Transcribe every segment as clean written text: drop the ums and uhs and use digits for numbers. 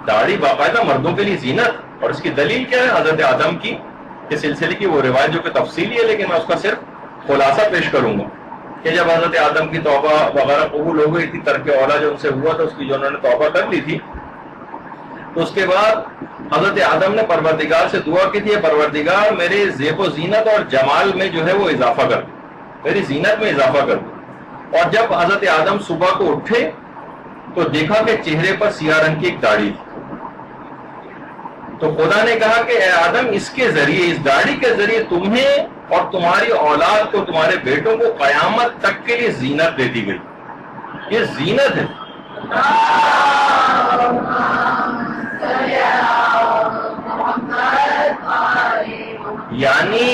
داڑھی باقاعدہ مردوں کے لیے زینت. اور اس کی دلیل کیا ہے؟ حضرت آدم کی کے سلسلے کی وہ روایت جو کہ تفصیلی ہے، لیکن میں اس کا صرف خلاصہ پیش کروں گا کہ جب حضرت آدم کی توبہ وغیرہ قبول ہو گئی تھی، ترک اولا جو ان سے ہوا تھا اس کی جو انہوں نے توبہ کر لی تھی، تو اس کے بعد حضرت آدم نے پروردگار سے دعا کی تھی، پروردگار میرے زیب و زینت اور جمال میں جو ہے وہ اضافہ کر دو، میری زینت میں اضافہ کر دو. اور جب حضرت آدم صبح کو اٹھے تو دیکھا کہ چہرے پر سیاہ رنگ کی ایک داڑھی تھی. تو خدا نے کہا کہ اے آدم، اس کے ذریعے، اس داڑھی کے ذریعے تمہیں اور تمہاری اولاد کو، تمہارے بیٹوں کو قیامت تک کے لیے زینت دے دی گئی. یہ زینت ہے. یعنی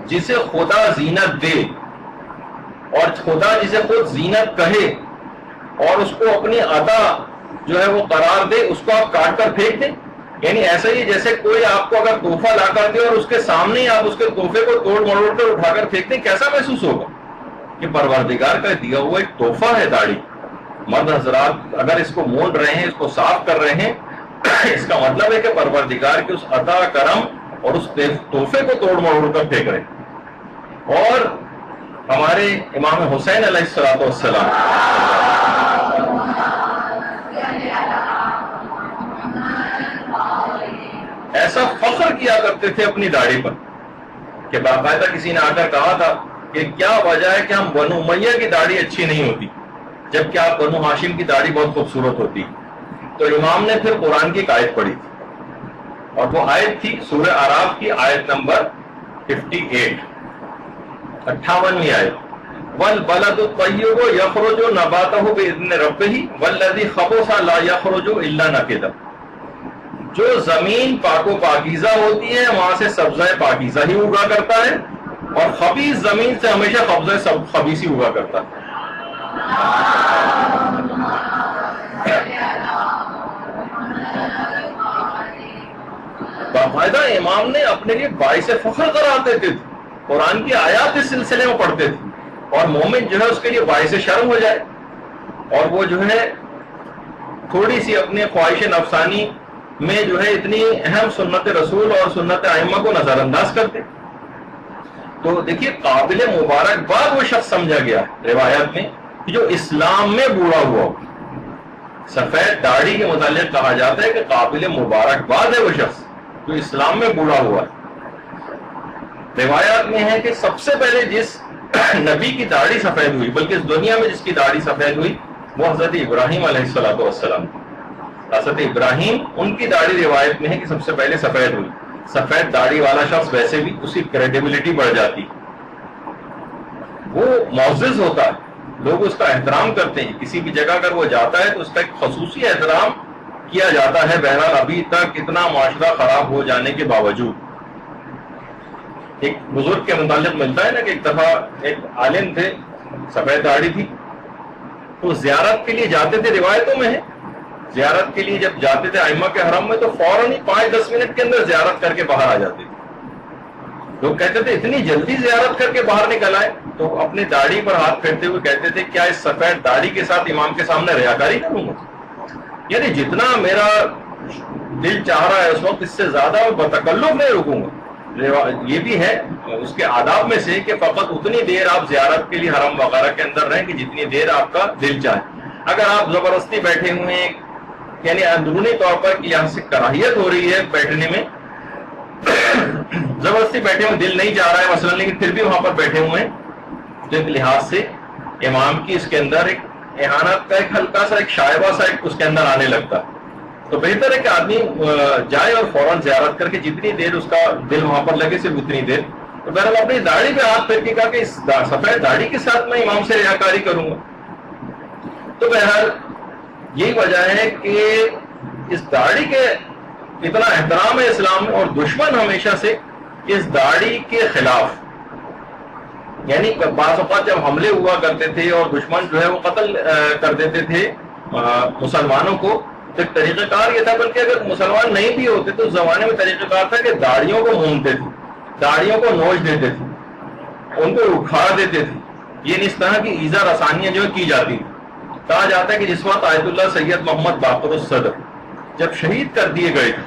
جسے خدا زینت دے اور خدا جسے خود زینت کہے اور اس کو اپنی عطا جو ہے وہ قرار دے، اس کو آپ کاٹ کر پھینک دیں. یعنی ایسا ہی جیسے کوئی آپ کو اگر تحفہ لا کر دے اور اس کے سامنے ہی آپ اس کے تحفے کو توڑ مروڑ کر اٹھا کر پھینک دیں، کیسا محسوس ہوگا؟ کہ پروردگار کا دیا ہوا ایک تحفہ ہے داڑھی. مرد حضرات اگر اس کو مونڈ رہے ہیں، اس کو صاف کر رہے ہیں، اس کا مطلب ہے کہ پروردگار کے اس عطا کرم اور اس تحفے کو توڑ مروڑ کر پھینک رہے ہیں. اور ہمارے امام حسین علیہ السلام ایسا فخر کیا کرتے تھے اپنی داڑھی پر کہ باقاعدہ کسی نے آ کر کہا تھا کہ کیا وجہ ہے کہ ہم بنو امیہ کی داڑھی اچھی نہیں ہوتی جبکہ آپ بنو ہاشم کی داڑھی بہت خوبصورت ہوتی. تو امام نے پھر قرآن کی ایک آیت پڑھی تھی اور وہ آیت تھی سورہ اعراف کی آیت نمبر 58، 58ویں آیت. والبلد الطیب یخرج نباتہ باذن ربہ والذی خبث لا یخرج الا نکدا. جو زمین پاک و پاکیزہ ہوتی ہے وہاں سے سبزہ پاکیزہ ہی اگا کرتا ہے، اور خبیث زمین سے ہمیشہ سبزہ خبیث ہی اگا کرتا ہے. باقاعدہ امام نے اپنے لیے باعث فخر قرار دیتے تھے، قرآن کی آیات اس سلسلے میں پڑھتے تھے، اور مومن جو ہے اس کے لیے باعث شرم ہو جائے اور وہ جو ہے تھوڑی سی اپنے خواہش نفسانی میں جو ہے اتنی اہم سنت رسول اور سنت ائمہ کو نظر انداز کرتے. تو دیکھیے قابل مبارکباد وہ شخص سمجھا گیا روایت میں جو اسلام میں بوڑھا ہوا ہو. سفید داڑھی کے متعلق کہا جاتا ہے کہ قابل مبارکباد ہے وہ شخص جو اسلام میں بوڑھا ہوا ہے. روایات میں ہے کہ سب سے پہلے جس نبی کی داڑھی سفید ہوئی، بلکہ اس دنیا میں جس کی داڑھی سفید ہوئی، وہ حضرت ابراہیم علیہ السلام. حضرت ابراہیم، ان کی داڑھی روایت میں ہے کہ سب سے پہلے سفید ہوئی. سفید داڑھی والا شخص ویسے بھی اس کی کریڈیبلٹی بڑھ جاتی، وہ معزز ہوتا ہے، لوگ اس کا احترام کرتے ہیں. کسی بھی جگہ اگر وہ جاتا ہے تو اس کا ایک خصوصی احترام کیا جاتا ہے. بہرحال ابھی تک اتنا معاشرہ خراب ہو جانے کے باوجود ایک بزرگ کے متعلق ملتا ہے نا کہ ایک دفعہ ایک عالم تھے، سفید داڑھی تھی، تو زیارت کے لیے جاتے تھے. روایتوں میں ہے زیارت کے لیے جب جاتے تھے ائمہ کے حرم میں تو فوراً ہی 5-10 منٹ کے اندر زیارت کر کے باہر آ جاتے تھے. لوگ کہتے تھے اتنی جلدی زیارت کر کے باہر نکل آئے، تو اپنی داڑھی پر ہاتھ پھیرتے ہوئے کہتے تھے کیا اس سفید داڑھی کے ساتھ امام کے سامنے ریاکاری کروں گا؟ یعنی جتنا میرا دل چاہ رہا ہے اس وقت اس سے زیادہ بتکلف نہیں رکوں گا. یہ بھی ہے اس کے آداب میں سے کہ فقط اتنی دیر آپ زیارت کے لیے حرم وغیرہ کے اندر رہیں کہ جتنی دیر آپ کا دل چاہے. اگر آپ زبردستی بیٹھے ہوئے ہیں، یعنی اندرونی طور پر کہ یہاں سے کراہیت ہو رہی ہے بیٹھنے میں، زبردستی بیٹھے ہوئے دل نہیں چاہ رہا ہے مثلا، لیکن پھر بھی وہاں پر بیٹھے ہوئے ہیں، تو ایک لحاظ سے امام کی اس کے اندر ایک احانت کا ایک ہلکا سا ایک شائبہ سا ایک اس کے اندر آنے لگتا ہے. تو بہتر ہے کہ آدمی جائے اور فوراً زیارت کر کے جتنی دیر اس کا دل وہاں پر لگے صرف اتنی دیر. تو بہرحال اپنی داڑھی پہ ہاتھ پھیر کے کہا کہ اس سفید داڑھی کے ساتھ میں امام سے ریاکاری کروں گا. تو بہرحال یہی وجہ ہے کہ اس داڑھی کے اتنا احترام ہے اسلام میں، اور دشمن ہمیشہ سے اس داڑھی کے خلاف، یعنی بعض اوقات جب حملے ہوا کرتے تھے اور دشمن جو ہے وہ قتل کر دیتے تھے مسلمانوں کو، تو ایک طریقہ کار یہ تھا، بلکہ اگر مسلمان نہیں بھی ہوتے تو اس زمانے میں طریقہ کار تھا کہ داڑھیوں کو مونتے تھے، داڑھیوں کو نوچ دیتے تھے، ان کو اکھاڑ دیتے تھے. یہ اس طرح کی ایذا رسانیاں جو کی جاتی. کہا جاتا ہے کہ جس وقت آیت اللہ سید محمد باقر الصدر جب شہید کر دیے گئے تھے،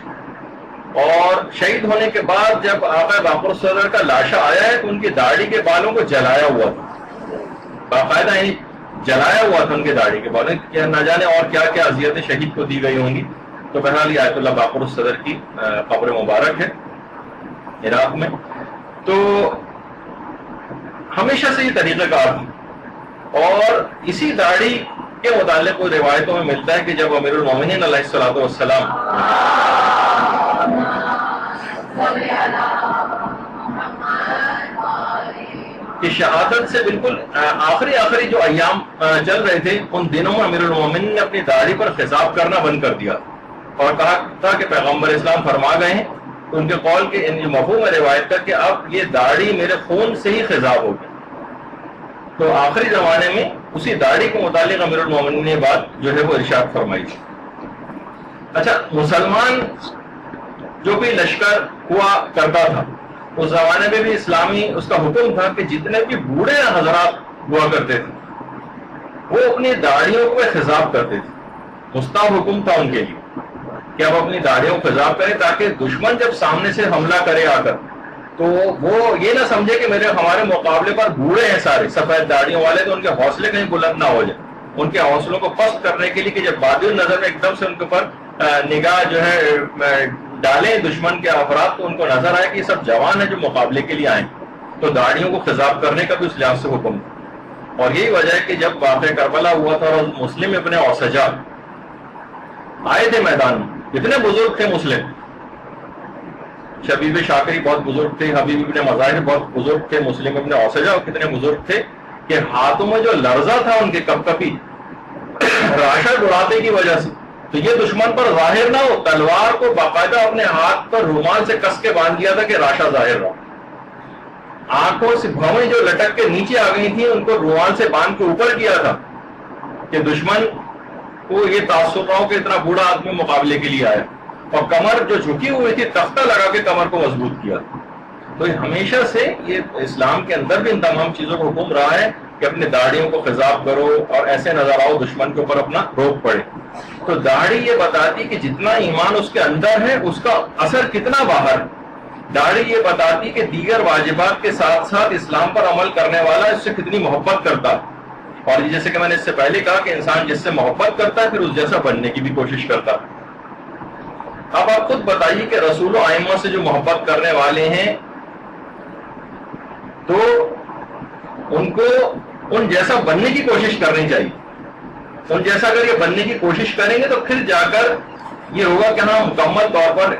اور شہید ہونے کے بعد جب آقا باقر صدر کا لاشا آیا ہے تو ان کی داڑھی کے بالوں کو جلایا ہوا تھا، باقاعدہ جلایا ہوا تھا ان کے داڑھی کے بالوں، نہ جانے اور کیا کیا اذیتیں شہید کو دی گئی ہوں گی۔ تو بہرحال یہ آیت اللہ باقر الصدر کی قبر مبارک ہے عراق میں۔ تو ہمیشہ سے یہ طریقہ کار تھا، اور اسی داڑھی کے متعلق کوئی روایتوں میں ملتا ہے کہ جب امیر المومنین علیہ الصلوۃ والسلام کی شہادت سے بالکل آخری جو ایام چل رہے تھے، ان دنوں میں امیر المومنین نے اپنی داڑھی پر خضاب کرنا بند کر دیا اور کہا تھا کہ پیغمبر اسلام فرما گئے ہیں، تو ان کے قول کے مفہوم روایت کا کہ اب یہ داڑھی میرے خون سے ہی خضاب ہو گئی۔ تو آخری زمانے میں اسی داڑھی کے متعلق امیر المومنین نے بات جو ہے وہ ارشاد فرمائی تھی۔ اچھا، مسلمان جو بھی لشکر ہوا کرتا تھا اس زمانے میں بھی اسلامی اس کا حکم تھا کہ جتنے بھی بوڑھے حضرات ہوا کرتے تھے وہ اپنی داڑھیوں کو خضاب کرتے تھے، مستحب حکم تھا ان کے لیے کہ اب اپنی داڑھیوں کو خضاب کریں، تاکہ دشمن جب سامنے سے حملہ کرے آ کر تو وہ یہ نہ سمجھے کہ ہمارے مقابلے پر بوڑھے ہیں سارے سفید داڑھیوں والے، تو ان کے حوصلے کہیں بلند نہ ہو جائے۔ ان کے حوصلوں کو پست کرنے کے لیے کہ جب بادل نظر میں ایک دم سے ان کے اوپر نگاہ جو ہے ڈالیں دشمن کے افراد، تو ان کو نظر آئے کہ یہ سب جوان ہیں جو مقابلے کے لیے آئیں، تو داڑھیوں کو خضاب کرنے کا بھی اس لحاظ سے حکم تھا۔ اور یہی وجہ ہے کہ جب واقعہ کربلا ہوا تھا اور مسلم ابن اوسجا آئے تھے میدان میں، کتنے بزرگ تھے مسلم، شبیب شاکری بہت بزرگ تھے، حبیب ابن مظاہر بہت بزرگ تھے، مسلم ابن اوسجا اور کتنے بزرگ تھے کہ ہاتھوں میں جو لرزہ تھا ان کے کپ کپی راشد اڑاتے کی وجہ سے، تو یہ دشمن پر ظاہر نہ ہو، تلوار کو باقاعدہ اپنے ہاتھ پر رومال سے کس کے باندھ دیا تھا کہ راشا ظاہر رہا۔ آنکھوں سے بھویں جو لٹک کے نیچے آ گئی تھیں ان کو رومال سے باندھ کے اوپر کیا تھا کہ دشمن کو یہ تاثر نہ ہو کہ اتنا بوڑھا آدمی مقابلے کے لیے آیا، اور کمر جو جھکی ہوئی تھی تختہ لگا کے کمر کو مضبوط کیا۔ تو ہمیشہ سے یہ اسلام کے اندر بھی ان تمام چیزوں کو حکم رہا ہے کہ اپنی داڑھیوں کو خضاب کرو اور ایسے نظر آؤ دشمن کے اوپر اپنا روک پڑے۔ تو داڑھی یہ بتاتی کہ جتنا ایمان اس کے اندر ہے اس کا اثر کتنا باہر ہے۔ داڑھی یہ بتاتی کہ دیگر واجبات کے ساتھ ساتھ اسلام پر عمل کرنے والا اس سے کتنی محبت کرتا ہے، اور جیسے کہ میں نے اس سے پہلے کہا کہ انسان جس سے محبت کرتا ہے پھر اس جیسا بننے کی بھی کوشش کرتا ہے۔ اب آپ خود بتائیے کہ رسول و ائمہ سے جو محبت کرنے والے ہیں تو ان کو ان جیسا بننے کی کوشش کرنی چاہیے۔ ان جیسا اگر یہ بننے کی کوشش کریں گے تو پھر جا کر یہ ہوگا کہ ہاں مکمل طور پر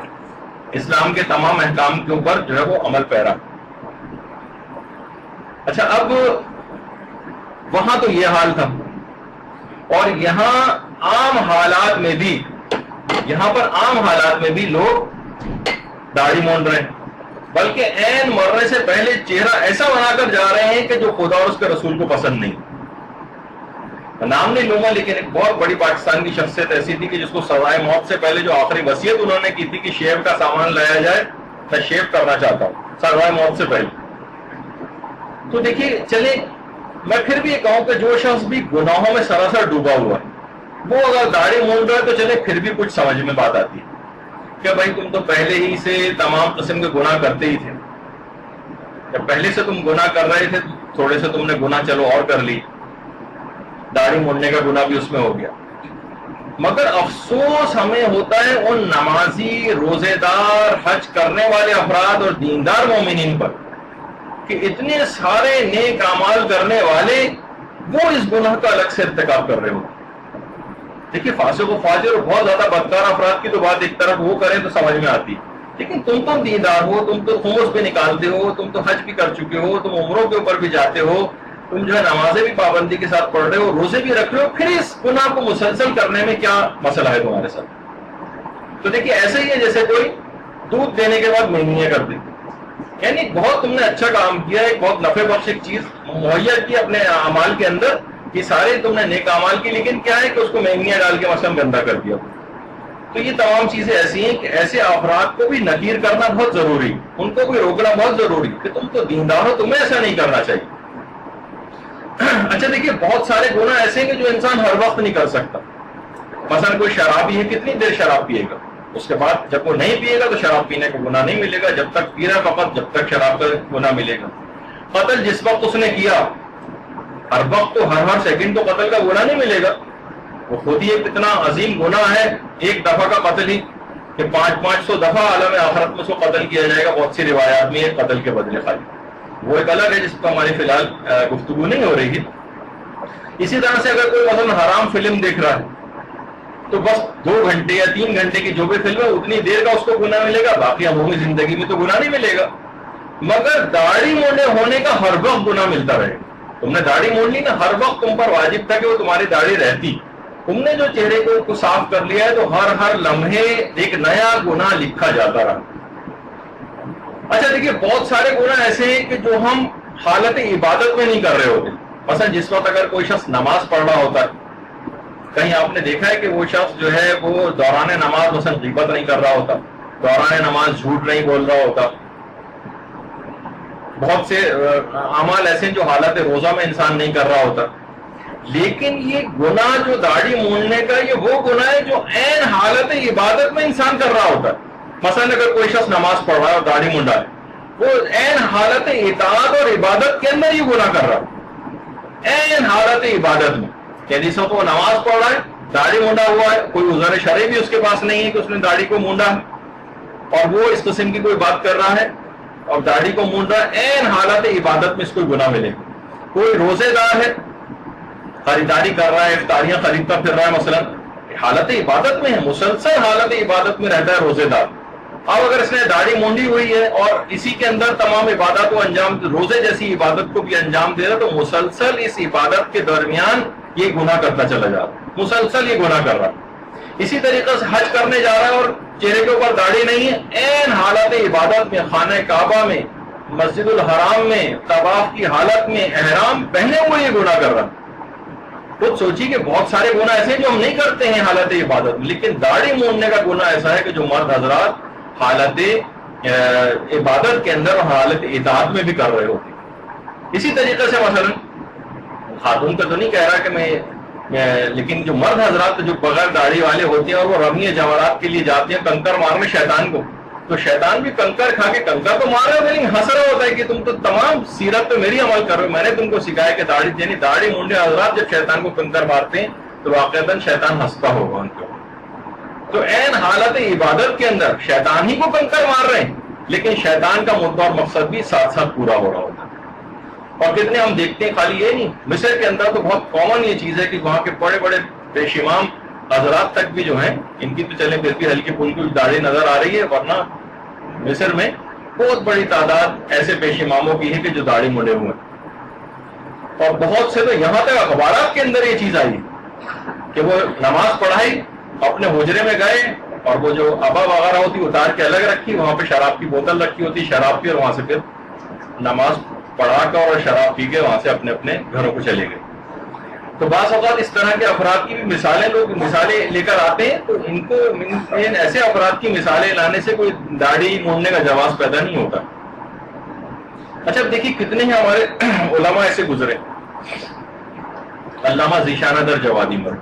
اسلام کے تمام احکام کے اوپر جو ہے وہ عمل پیرا۔ اچھا، اب وہاں تو یہ حال تھا، اور یہاں عام حالات میں بھی یہاں پر عام حالات میں بھی لوگ داڑھی مونڈ رہے ہیں، بلکہ عین مرنے سے پہلے چہرہ ایسا بنا کر جا رہے ہیں کہ جو خدا اور اس کے رسول کو پسند نہیں۔ نام نہیں لوں گا، لیکن ایک بہت بڑی پاکستان کی شخصیت ایسی تھی کہ جس کو سزائے موت سے پہلے جو آخری وصیت انہوں نے کی تھی کہ شیو کا سامان لایا جائے، میں شیو کرنا چاہتا ہوں سزائے موت سے پہلے۔ تو دیکھیے، چلے میں پھر بھی یہ کہوں کہ جو شخص بھی گناہوں میں سراسر ڈوبا ہوا ہے وہ اگر داڑھی مونڈ رہا ہے تو چلے پھر بھی کچھ سمجھ میں بات آتی ہے کہ بھائی تم تو پہلے ہی سے تمام قسم کے گناہ کرتے ہی تھے، جب پہلے سے تم گناہ کر رہے تھے تھوڑے سے تم نے گناہ چلو اور کر لی، داڑھی مونڈنے کا گناہ بھی اس میں ہو گیا۔ مگر افسوس ہمیں ہوتا ہے ان نمازی، روزے دار، حج کرنے والے افراد اور دیندار مومنین پر کہ اتنے سارے نیک اعمال کرنے والے وہ اس گناہ کا الگ سے ارتکاب کر رہے ہو۔ دیکھیے، فاسق و فاجر اور بہت زیادہ بدکار افراد کی تو بات ایک طرف وہ کریں تو سمجھ میں آتی، لیکن تم تو دیندار ہو، تم تو خمس بھی نکالتے ہو، تم تو حج بھی کر چکے ہو، تم عمروں کے اوپر بھی جاتے ہو، تم جو ہے نمازیں بھی پابندی کے ساتھ پڑھ رہے ہو، روزے بھی رکھ رہے ہو، پھر اس گناہ کو مسلسل کرنے میں کیا مسئلہ ہے تمہارے ساتھ؟ تو دیکھیے، ایسے ہی ہے جیسے کوئی دودھ دینے کے بعد مہنگیاں کر دے، یعنی بہت تم نے اچھا کام کیا، ایک بہت نفع بخش ایک چیز مہیا کی اپنے اعمال کے اندر، یہ سارے تم نے نیک اعمال کی، لیکن کیا ہے کہ اس کو مہنگیاں ڈال کے مثلا گندا کر دیا۔ تو یہ تمام چیزیں ایسی ہیں کہ ایسے افراد کو بھی نکیر کرنا بہت ضروری، ان کو بھی روکنا بہت ضروری کہ تم تو دیندار ہو، تمہیں ایسا نہیں کرنا چاہیے۔ اچھا دیکھیے، بہت سارے گناہ ایسے ہیں کہ جو انسان ہر وقت نہیں کر سکتا، مثلا کوئی شرابی ہے، کتنی دیر شراب پیے گا؟ اس کے بعد جب وہ نہیں پیے گا تو شراب پینے کا گناہ نہیں ملے گا، جب تک پی رہا فقط جب تک شراب کا گناہ ملے گا۔ قتل جس وقت اس نے کیا، ہر وقت تو ہر سیکنڈ تو قتل کا گناہ نہیں ملے گا، وہ خود ہی ایک اتنا عظیم گناہ ہے ایک دفعہ کا قتل ہی، کہ 500 دفعہ عالم آخرت میں اس کو قتل کیا جائے گا۔ بہت سی روایات میں یہ قتل کے بدلے خالی، وہ ایک الگ ہے جس پر ہماری فی الحال گفتگو نہیں ہو رہی ہے۔ اسی طرح سے اگر کوئی مثلا حرام فلم دیکھ رہا ہے تو بس 2 گھنٹے یا 3 گھنٹے کی جو بھی فلم ہے اتنی دیر کا اس کو گناہ ملے گا، باقی عمومی زندگی میں تو گناہ نہیں ملے گا۔ مگر داڑھی مونڈے ہونے کا ہر وقت گناہ ملتا رہے گا۔ تم نے داڑھی مونڈ لی نا، ہر وقت تم پر واجب تھا کہ وہ تمہاری داڑھی رہتی، تم نے جو چہرے کو صاف کر لیا ہے تو ہر لمحے ایک نیا گناہ لکھا جاتا رہا۔ اچھا دیکھیے، بہت سارے گناہ ایسے ہیں کہ جو ہم حالت عبادت میں نہیں کر رہے ہوتے۔ مثلا جس وقت اگر کوئی شخص نماز پڑھ رہا ہوتا ہے، کہیں آپ نے دیکھا ہے کہ وہ شخص جو ہے وہ دوران نماز مثلا غیبت نہیں کر رہا ہوتا، دوران نماز جھوٹ نہیں بول رہا ہوتا۔ بہت سے اعمال ایسے ہیں جو حالت روزہ میں انسان نہیں کر رہا ہوتا۔ لیکن یہ گناہ جو داڑھی مونڈنے کا، یہ وہ گناہ ہے جو عین حالت عبادت میں انسان کر رہا ہوتا ہے۔ مثلا اگر کوئی شخص نماز پڑھ رہا ہے اور داڑھی مونڈا ہے، وہ عین حالت اطاعت اور عبادت کے اندر یہ گناہ کر رہا ہے، عین حالت عبادت میں۔ یعنی سب وہ نماز پڑھ رہا ہے، داڑھی مونڈا ہوا ہے، کوئی عذر شرعی بھی اس کے پاس نہیں ہے کہ اس نے داڑھی کو مونڈا ہے، اور وہ اس قسم کی کوئی بات کر رہا ہے اور داڑھی کو مونڈ رہا ہے، عین حالت عبادت میں اس کو گناہ ملے گا۔ کوئی روزے دار ہے، خریداری کر رہا ہے، افطاریاں خریدتا پھر رہا ہے، مثلا حالت عبادت میں ہے، مسلسل حالت عبادت میں رہتا ہے روزے دار۔ اب اگر اس نے داڑھی مونڈی ہوئی ہے اور اسی کے اندر تمام عبادات کو انجام، روزے جیسی عبادت کو بھی انجام دے رہا، تو مسلسل اس عبادت کے درمیان یہ گناہ کرتا چلا جا رہا، مسلسل یہ گناہ کر رہا۔ اسی طریقے سے حج کرنے جا رہا ہے اور چہرے کے اوپر داڑھی نہیں ہے، عین حالت عبادت میں، خانہ کعبہ میں، مسجد الحرام میں، طواف کی حالت میں، احرام پہنے ہوئے یہ گناہ کر رہا۔ خود سوچیے کہ بہت سارے گناہ ایسے ہیں جو ہم نہیں کرتے ہیں حالت عبادت میں، لیکن داڑھی مونڈنے کا گناہ ایسا ہے کہ جو مرد حضرات حالت عبادت کے اندر اور حالت اطاعت میں بھی کر رہے ہوتے ہیں۔ اسی طریقے سے مثلا خاتون کا تو نہیں کہہ رہا کہ میں، لیکن جو مرد حضرات جو بغیر داڑھی والے ہوتے ہیں اور وہ رمی جواہرات کے لیے جاتے ہیں کنکر مارنے شیطان کو، تو شیطان بھی کنکر کھا کے، کنکر تو مار رہا ہے لیکن ہنس رہا ہوتا ہے کہ تم تو تمام سیرت پہ میری عمل کر رہے ہو، میں نے تم کو سکھایا کہ داڑھی، یعنی داڑھی مونڈے حضرات جب شیطان کو کنکر مارتے ہیں تو واقعتاً شیطان ہنستا ہوگا ان کو۔ تو عین حالت عبادت کے اندر شیطان ہی کو کنکر مار رہے ہیں، لیکن شیطان کا مدعا اور مقصد بھی ساتھ ساتھ پورا ہو رہا ہوتا ہے۔ اور کتنے ہم دیکھتے ہیں، خالی یہ نہیں، مصر کے اندر تو بہت کامن یہ چیز ہے کہ وہاں کے بڑے بڑے پیش امام حضرات تک بھی جو ہیں، ان کی تو چلیں پھر بھی ہلکی پھلکی داڑھی نظر آ رہی ہے، ورنہ مصر میں بہت بڑی تعداد ایسے پیش اماموں کی ہے کہ جو داڑھی مونڈے ہوئے ہیں۔ اور بہت سے تو یہاں تک اخبارات کے اندر یہ چیز آئی کہ وہ نماز پڑھائی، اپنے حجرے میں گئے اور وہ جو ابا وغیرہ ہوتی اتار کے الگ رکھی، وہاں پہ شراب کی بوتل رکھی ہوتی، شراب پی، اور وہاں سے پھر نماز پڑھا کر اور شراب پی کے وہاں سے اپنے اپنے گھروں کو چلے گئے۔ تو بعض اوقات اس طرح کے افراد کی بھی مثالیں لوگ لے کر آتے ہیں، تو ان کو ایسے افراد کی مثالیں لانے سے کوئی داڑھی مونڈنے کا جواز پیدا نہیں ہوتا۔ اچھا اب دیکھیے کتنے ہیں ہمارے علماء ایسے گزرے، علامہ ذیشان در جوادی مر،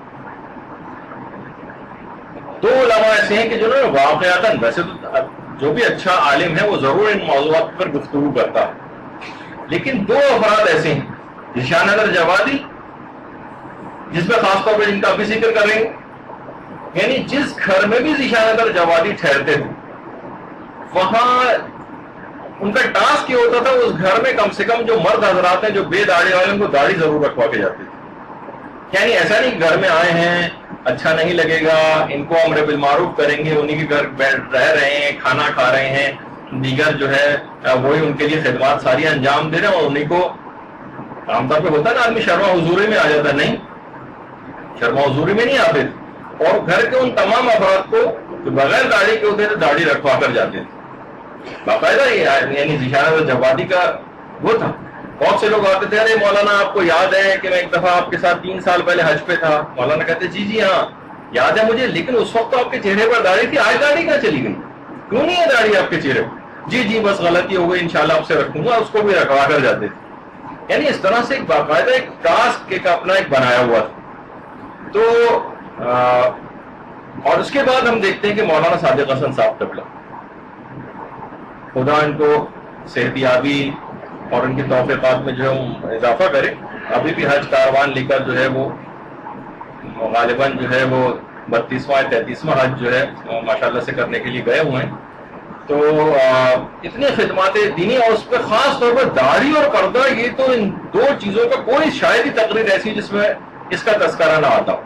2 علماء ایسے ہیں کہ جنہوں نے واقعاتاً، ویسے تو جو بھی اچھا عالم ہے وہ ضرور ان موضوعات پر گفتگو کرتا ہے، لیکن 2 افراد ایسے ہیں، ذیشان در جوادی، جس میں خاص طور پر جن کا ابھی ذکر کریں گے، یعنی جس گھر میں بھی ذیشان در جوادی ٹھہرتے تھے وہاں ان کا ٹاسک یہ ہوتا تھا اس گھر میں کم سے کم جو مرد حضرات ہیں جو بے داڑھی والے ان کو داڑھی ضرور رکھوا کے جاتے تھے۔ یعنی ایسا نہیں گھر میں آئے ہیں، اچھا نہیں لگے گا، ان کو امر بالمعروف کریں گے، انہی کے گھر رہ رہے ہیں، کھانا کھا رہے ہیں، دیگر جو ہے وہی ان کے لیے خدمات ساری انجام دے رہے ہیں، اور انہیں کو عام طور پہ ہوتا ہے نا آدمی شرما حضوری میں آ جاتا ہے، نہیں، شرما حضوری میں نہیں آتے تھے، اور گھر کے ان تمام افراد کو جو بغیر داڑھی کے ہوتے تھے داڑھی رکھوا کر جاتے تھے باقاعدہ۔ یعنی ذیشان در جوادی کا وہ تھا۔ بہت سے لوگ آتے تھے، ارے مولانا آپ کو یاد ہے کہ میں ایک دفعہ آپ کے ساتھ 3 سال پہلے حج پہ تھا؟ مولانا کہتے جی جی ہاں یاد ہے مجھے، لیکن اس وقت تو آپ کے چہرے پر داڑھی تھی، آج داڑھی کہاں چلی گئی؟ کیوں نہیں ہے داڑھی آپ کے چہرے پر؟ جی جی بس غلطی ہو گئی، انشاءاللہ آپ سے رکھوں گا، اس کو بھی رکھوا کر جاتے تھے۔ یعنی اس طرح سے ایک باقاعدہ ایک ٹاسک ایک اپنا ایک بنایا ہوا تھا۔ تو اور اس کے بعد ہم دیکھتے ہیں کہ مولانا صادق حسن صاحب قبلہ، خدا ان کو صحت یابی اور ان کی توفیقات میں جو ہے اضافہ کرے، ابھی بھی حج کاروان لے کر جو ہے وہ غالباً جو ہے وہ 32واں 33واں حج جو ہے ماشاءاللہ سے کرنے کے لیے گئے ہوئے ہیں. تو اتنی خدمات دینی، اور اس پہ خاص طور پر داڑھی اور پردہ، یہ تو ان دو چیزوں کا کوئی شاید ہی تقریر ایسی جس میں اس کا تذکرہ نہ آتا ہو.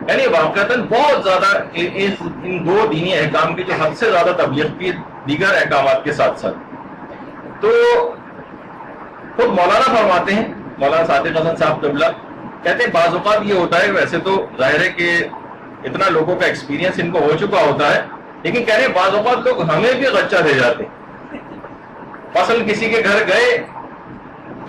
یعنی واقعتاً بہت زیادہ ان دو دینی احکام کی جو حد سے زیادہ تبلیغ کی دیگر احکامات کے ساتھ ساتھ. تو خود مولانا فرماتے ہیں، مولانا صادق حسن صاحب قبلہ کہتے ہیں بعض اوقات یہ ہوتا ہے، ویسے تو ظاہر ہے کہ اتنا لوگوں کا ایکسپیرینس ان کو ہو چکا ہوتا ہے، لیکن کہہ رہے ہیں بعض اوقات لوگ ہمیں بھی غچہ دے جاتے ہیں. مثلا کسی کے گھر گئے،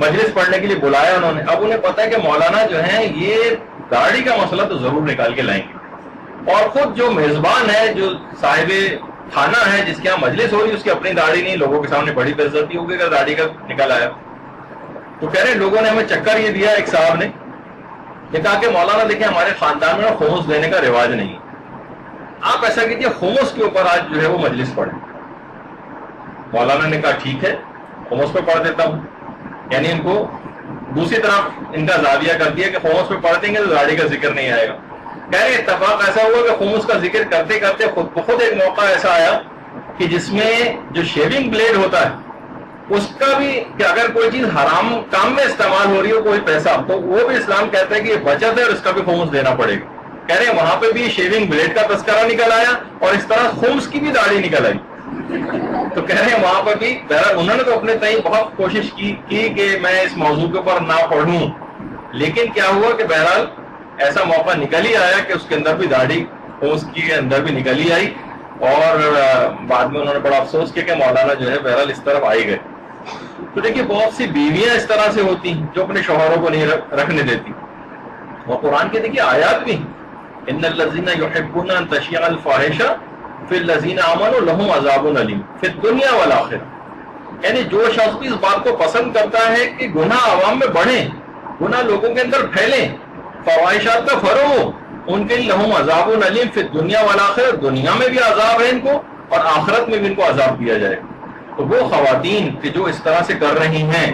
مجلس پڑھنے کے لیے بلایا انہوں نے، اب انہیں پتا ہے کہ مولانا جو ہیں یہ داڑھی کا مسئلہ تو ضرور نکال کے لائیں گے، اور خود جو میزبان ہے، جو صاحب کھانا ہے، جس کے یہاں مجلس ہو رہی، اس کی اپنی داڑھی نہیں، لوگوں کے سامنے بڑی بےعزتی ہوگی اگر داڑھی کا نکل آیا. تو کہہ رہے ہیں لوگوں نے ہمیں چکر یہ دیا، ایک صاحب نے یہ کہا کہ مولانا دیکھیں ہمارے خاندان میں خمس دینے کا رواج نہیں، آپ ایسا کیجیے خمس کے اوپر آج جو ہے وہ مجلس پڑھیں. مولانا نے کہا ٹھیک ہے، خمس پہ پڑھ دیتا ہوں. یعنی ان کو دوسری طرف ان کا زاویہ کر دیا کہ خمس پہ پڑھ دیں گے تو داڑھی کا ذکر نہیں آئے گا. کہہ رہے اتفاق ایسا ہوا کہ خمس کا ذکر کرتے کرتے خود بخود ایک موقع ایسا آیا کہ جس میں جو شیونگ بلیڈ ہوتا ہے اس کا بھی، کہ اگر کوئی چیز حرام کام میں استعمال ہو رہی ہو، کوئی پیسہ، تو وہ بھی اسلام کہتا ہے کہ یہ بچت ہے اور اس کا بھی خمس دینا پڑے گا. کہہ رہے ہیں وہاں پہ بھی شیونگ بلیڈ کا تذکرہ نکل آیا اور اس طرح خمس کی بھی داڑھی نکل آئی. تو کہہ رہے ہیں وہاں پر بھی بہرحال انہوں نے تو اپنے تئیں بہت کوشش کی کہ میں اس موضوع کے اوپر نہ پڑھوں، لیکن کیا ہوا کہ بہرحال ایسا موقع نکل ہی آیا کہ اس کے اندر بھی داڑھی خمس کے اندر بھی نکل ہی آئی. اور بعد میں انہوں نے بڑا افسوس کیا کہ مولانا جو ہے بہرحال اس طرف آئی گئے. تو دیکھیے بہت سی بیویاں اس طرح سے ہوتی ہیں جو اپنے شوہروں کو نہیں رکھنے دیتی. اور قرآن کے دیکھیے آیات بھی، ان الذین یحبون ان تشیع الفاحشہ فی الذین آمنوا لہم عذاب علیم فی الدنیا والآخرہ. یعنی جو شخص بھی اس بات کو پسند کرتا ہے کہ گناہ عوام میں بڑھیں، گناہ لوگوں کے اندر پھیلیں، فواحشات کا فروغ ہو، ان کے لیے لہم عذاب علیم فی الدنیا والآخرہ، دنیا میں بھی عذاب ہے ان کو اور آخرت میں بھی ان کو عذاب دیا جائے. تو وہ خواتین کہ جو اس طرح سے کر رہی ہیں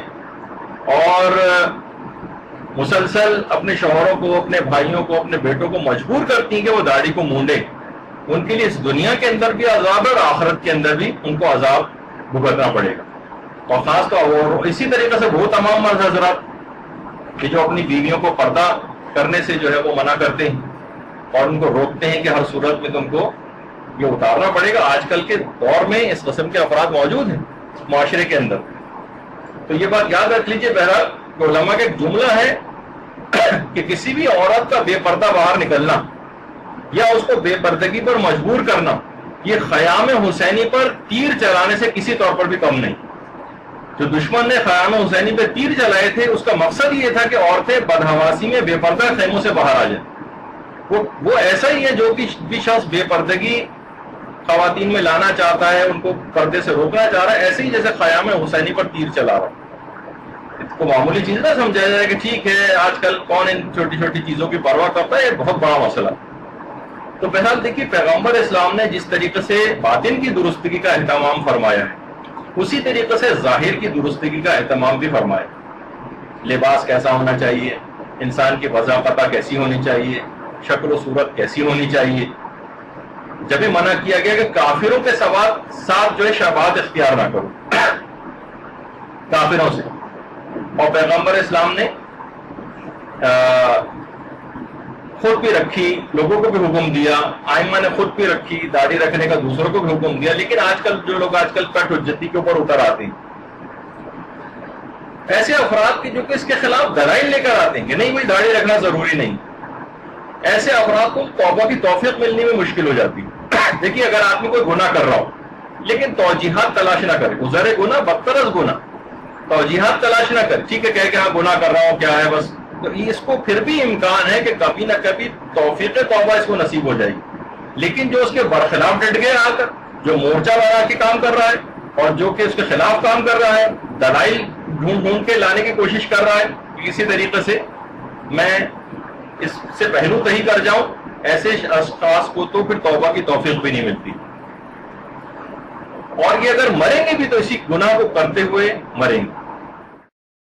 اور مسلسل اپنے شوہروں کو، اپنے بھائیوں کو، اپنے بیٹوں کو مجبور کرتی ہیں کہ وہ داڑھی کو مونڈے، ان کے لیے اس دنیا کے اندر بھی عذاب ہے اور آخرت کے اندر بھی ان کو عذاب بھگتنا پڑے گا. اور خاص طور اور اسی طریقے سے وہ تمام مرد حضرات کہ جو اپنی بیویوں کو پردہ کرنے سے جو ہے وہ منع کرتے ہیں اور ان کو روکتے ہیں کہ ہر صورت میں تم کو یہ اتارنا پڑے گا. آج کل کے دور میں اس قسم کے افراد موجود ہیں معاشرے کے اندر. تو یہ بات یاد رکھ لیجئے. بہرحال علماء کا ایک جملہ ہے کہ کسی بھی عورت کا بے پردہ باہر نکلنا یا اس کو بے پردگی پر مجبور کرنا یہ خیام حسینی پر تیر چلانے سے کسی طور پر بھی کم نہیں. جو دشمن نے خیام حسینی پہ تیر چلائے تھے اس کا مقصد یہ تھا کہ عورتیں بدحواسی میں بے پردہ خیموں سے باہر آ جائیں. وہ ایسا ہی ہے جو بھی شخص بے پردگی خواتین میں لانا چاہتا ہے، ان کو پردے سے روکنا چاہ رہا ہے، ایسے ہی جیسے خیام حسینی پر تیر چلا رہا ہے. اس کو معمولی چیز نہ سمجھا جائے کہ ٹھیک ہے آج کل کون ان چھوٹی چھوٹی چیزوں کی پرواہ کرتا ہے، یہ بہت بڑا مسئلہ. تو بہرحال دیکھیے پیغمبر اسلام نے جس طریقے سے باطن کی درستگی کا اہتمام فرمایا ہے اسی طریقے سے ظاہر کی درستگی کا اہتمام بھی فرمایا. لباس کیسا ہونا چاہیے، انسان کی وضاحت کیسی ہونی چاہیے، شکل و صورت کیسی ہونی چاہیے. جب بھی منع کیا گیا کہ کافروں کے ساتھ جو ہے شباہت اختیار نہ کرو کافروں سے. اور پیغمبر اسلام نے خود بھی رکھی، لوگوں کو بھی حکم دیا، ائمہ نے خود بھی رکھی، داڑھی رکھنے کا دوسروں کو بھی حکم دیا. لیکن آج کل جو لوگ آج کل کٹ حجتی کے اوپر اتر آتے ہیں، ایسے افراد کے جو کہ اس کے خلاف دلائل لے کر آتے ہیں کہ نہیں بھائی داڑھی رکھنا ضروری نہیں، ایسے افراد کو توبہ کی توفیق ملنے میں مشکل ہو جاتی ہے. دیکھیے اگر آدمی کوئی گناہ کر رہا ہو لیکن توجیحات تلاش نہ کرے، گزرے گناہ بدتر از گناہ، توجیحات تلاش نہ کرے، ٹھیک ہے کہہ کہ ہاں گناہ کر رہا ہوں کیا ہے بس، تو اس کو پھر بھی امکان ہے کہ کبھی نہ کبھی توفیق توبہ اس کو نصیب ہو جائے گی. لیکن جو اس کے برخلاف ڈٹ گئے آ کر، جو مورچہ بنا کے کام کر رہا ہے اور جو کہ اس کے خلاف کام کر رہا ہے، دلائل ڈھونڈ کے لانے کی کوشش کر رہا ہے کہ کسی طریقے سے میں اس سے پہلو تہی کر جاؤں ایسے اشخاص کو تو پھر توبہ کی توفیق بھی نہیں ملتی، اور یہ اگر مریں گے بھی تو اسی گناہ کو کرتے ہوئے مریں گے۔